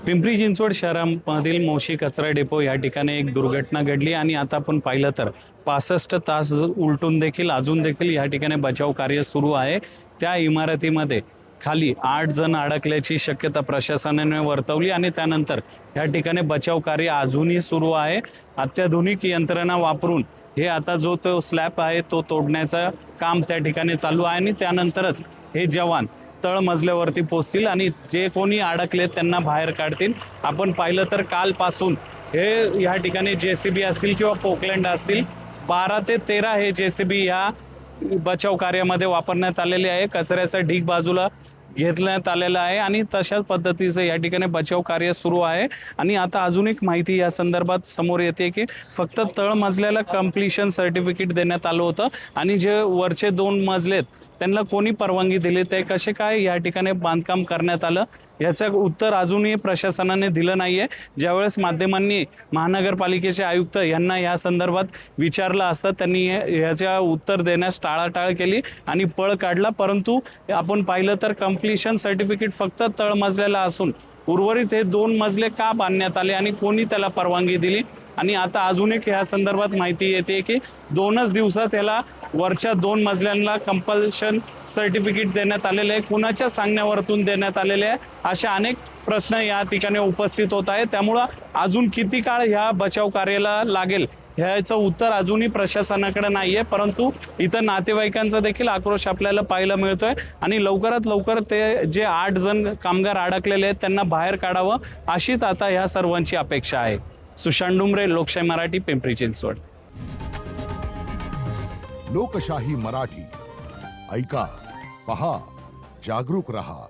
पिंपरी चिंचवड शहरामधील मोशी कचरा डेपो या ठिकाणी एक दुर्घटना घडली आणि आता आपण पाहिलं तर 65 तास उलटून देखील अजून देखील या ठिकाणी बचाव कार्य सुरू आहे। त्या इमारतीमध्ये खाली 8 जण अडकल्याची शक्यता प्रशासनाने वर्तवली आणि त्यानंतर या ठिकाणी बचाव कार्य अजूनही सुरू आहे। अत्याधुनिक यंत्रणा वापरून हे आता जो तो स्लॅब आहे तो तोडण्याचं काम त्या ठिकाणी चालू आहे आणि त्यानंतरच हे जवान तळमजल्यावरती पोहोचतील आणि जे कोणी अडकले त्यांना बाहेर काढतील। आपण पाहिलं तर कालपासून हे या ठिकाणी जेसीबी असतील किंवा पोकलँड असतील 12 ते 13 हे जेसीबी या बचाव कार्यामध्ये वापरण्यात आलेले आहे। कचऱ्याचा ढीग बाजूला घेतण्यात आलेला आहे आणि तशाच पद्धतीचं या ठिकाणी बचाव कार्य सुरू आहे। आणि आता अजून एक माहिती या संदर्भात समोर येते की फक्त तळमजल्याला कंप्लीशन सर्टिफिकेट देण्यात आलं होतं आणि जे वरचे 2 मजलेत त्यांना कोणी परवानगी दिली, ते कसे काय या ठिकाणी बांधकाम करण्यात आलं याचं उत्तर अजूनही प्रशासनाने दिलं नाहीये। ज्यावेळेस माध्यमांनी महानगरपालिकेचे आयुक्त यांना या संदर्भात विचारलं असता त्यांनी याच्या उत्तर देण्यास टाळाटाळ केली आणि पळ काढला। परंतु आपण पाहिलं तर कंप्लीशन सर्टिफिकेट फक्त तळमजल्याला असून उर्वरित हे 2 मजले का बांधण्यात आले आणि कोणी त्याला परवानगी दिली। आणि आता अजून एक या संदर्भात माहिती येते की 2च दिवसात याला वरच्या 2 मजल्यांना कंपल्शन सर्टिफिकेट देण्यात आलेले आहे, कुणाच्या सांगण्यावरतून देण्यात आलेले आहे, अशा अनेक प्रश्न या ठिकाणी उपस्थित होत आहे। त्यामुळं अजून किती काळ ह्या बचाव कार्याला लागेल ह्याचं उत्तर अजूनही प्रशासनाकडे नाहीये। परंतु इथं नातेवाईकांचा देखील आक्रोश आपल्याला पाहायला मिळतोय आणि लवकरात लवकर ते जे 8 जण कामगार अडकलेले आहेत त्यांना बाहेर काढावं अशीच आता ह्या सर्वांची अपेक्षा आहे। सुशांत डुमरे, लोकशाही मराठी, पिंपरी चिंचवड। लोकशाही मराठी ऐका, पहा, जागरूक रहा।